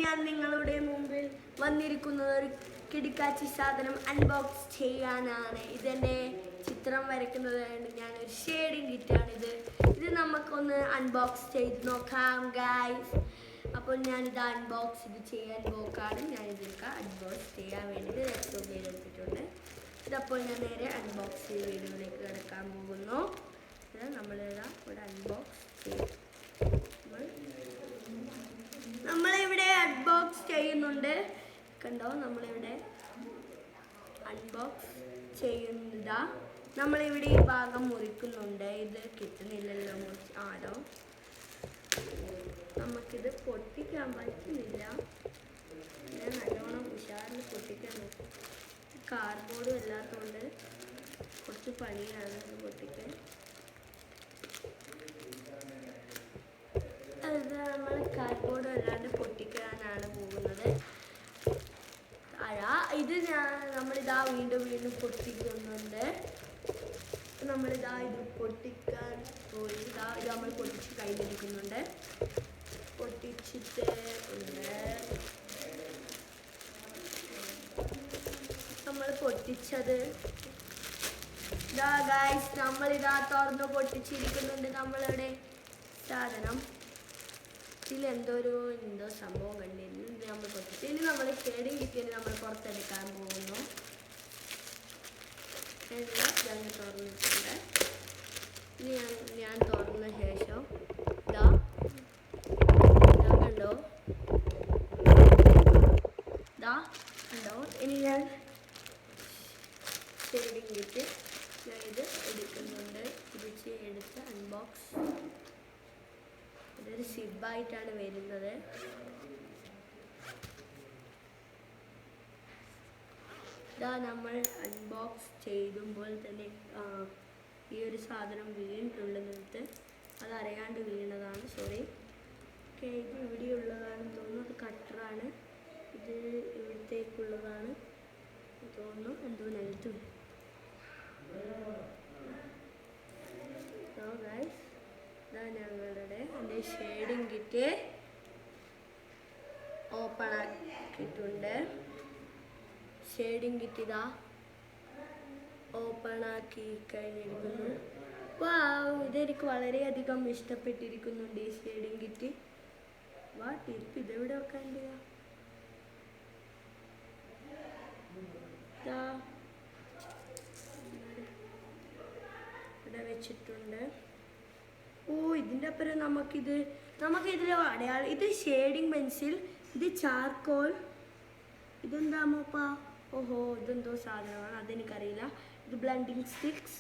ഞാൻ നിങ്ങളുടെ മുമ്പിൽ വന്നിരിക്കുന്നത് ഒരു കിടുക്കാച്ചി സാധനം അൺബോക്സ് ചെയ്യാനാണ്. ഇതെൻ്റെ ചിത്രം വരയ്ക്കുന്നത് ഞാനൊരു ഷെയ്ഡിങ് കിറ്റാണിത്. ഇത് നമുക്കൊന്ന് അൺബോക്സ് ചെയ്ത് നോക്കാം ഗൈസ്. അപ്പോൾ ഞാനിത് അൺബോക്സ് ചെയ്യാൻ പോക്കാണ്. ഞാനിതൊക്കെ അൺബോക്സ് ചെയ്യാൻ വേണ്ടിയിട്ട് ലാപ്ടോപ്പിൽ എടുത്തിട്ടുണ്ട്. ഇതപ്പോൾ ഞാൻ നേരെ അൺബോക്സ് വീഡിയോയിലേക്ക് കിടക്കാൻ പോകുന്നു. ഇത് നമ്മളിതാ ഇവിടെ അൺബോക്സ് ചെയ്യും. നമ്മളിവിടെ അൺബോക്സ് ചെയ്യുന്നുണ്ട്. കണ്ടോ, നമ്മളിവിടെ അൺബോക്സ് ചെയ്യുന്നതാ. നമ്മളിവിടെ ഈ ഭാഗം മുറിക്കുന്നുണ്ട്. ഇത് കിട്ടുന്നില്ലല്ലോ ആരോ. നമുക്കിത് പൊട്ടിക്കാൻ പറ്റുന്നില്ല. ഞാൻ നല്ലോണം ഉഷാറിൽ പൊട്ടിക്കാൻ നോക്കും. കാർഡ്ബോർഡും അല്ലാത്തതുകൊണ്ട് കുറച്ച് പണിയാണ് ഇത് പൊട്ടിക്കാൻ. അത് നമ്മൾ കാർഡ്ബോർഡും അല്ലാണ്ട് പൊട്ടിക്കാനാണ് പോകുന്നത്. ഇത് നമ്മളിതാ വീണ്ടും പൊട്ടിക്കുന്നുണ്ട്. നമ്മളിതാ ഇത് പൊട്ടിക്കാൻ പോയി. ഇത് നമ്മൾ പൊട്ടിച്ച് കയ്യിലെടുക്കുന്നുണ്ട്. പൊട്ടിച്ചിട്ട് ഉണ്ട് നമ്മൾ പൊട്ടിച്ചത്. ഇതാ ഗൈസ്, നമ്മളിതാ തുറന്ന് പൊട്ടിച്ചിരിക്കുന്നുണ്ട് നമ്മളുടെ സാധനം. ഇതിലെന്തോ സംഭവം കണ്ടിരുന്നു. ഇത് നമ്മൾ പൊട്ടിച്ച് ഇനി നമ്മൾ ഷെയ്ഡിങ് കിറ്റിന് നമ്മൾ പുറത്തെടുക്കാൻ പോകുന്നു. ഞാൻ തുറന്നിട്ടുണ്ട്. ഇനി ഞാൻ തുറന്ന ശേഷം ഇതാ കണ്ടോ, ഇനി ഞാൻ ഷെയ്ഡിങ് കിറ്റ് ഞാൻ ഇത് എടുക്കുന്നുണ്ട്. തിരിച്ച് എടുത്ത് അൺബോക്സ്. ഇതൊരു സിബായിട്ടാണ് വരുന്നത്. ഇതാ നമ്മൾ അൺബോക്സ് ചെയ്യുമ്പോൾ തന്നെ ഈ ഒരു സാധനം വീണിട്ടുണ്ടെന്നിട്ട് അതറിയാണ്ട് വീണതാണ്. സോറി. ഓക്കെ, ഇത് ഇവിടെയുള്ളതാണെന്ന് തോന്നുന്നു. അത് കട്ടറാണ്. ഇത് ഇവിടത്തേക്കുള്ളതാണ് തോന്നുന്നു. എന്തോ നിലത്ത് ഇതാ ഞങ്ങളുടെ എൻ്റെ ഷെയ്ഡിങ് കിറ്റ് ഓപ്പൺ ആക്കിയിട്ടുണ്ട്. ഷെയ്ഡിങ് കിറ്റ് ഇതാ ഓപ്പൺ ആക്കി കഴിഞ്ഞിരിക്കുന്നു. ഇതെനിക്ക് വളരെയധികം ഇഷ്ടപ്പെട്ടിരിക്കുന്നുണ്ട് ഈ ഷെയ്ഡിങ് കിറ്റ്. ടിപ്പ് ഇതെവിടെ വെക്കാൻ ഇവിടെ വെച്ചിട്ടുണ്ട്. ഇതിൻ്റെ അപ്പുറം നമുക്കിതിൽ അടയാളം. ഇത് ഷെയ്ഡിങ് പെൻസിൽ, ഇത് ചാർക്കോൾ, ഇതെന്താ മോപ്പാ? ഓഹോ, ഇതെന്തോ സാധനമാണ്, അതെനിക്കറിയില്ല. ഇത് ബ്ലെൻഡിങ് സ്റ്റിക്സ്,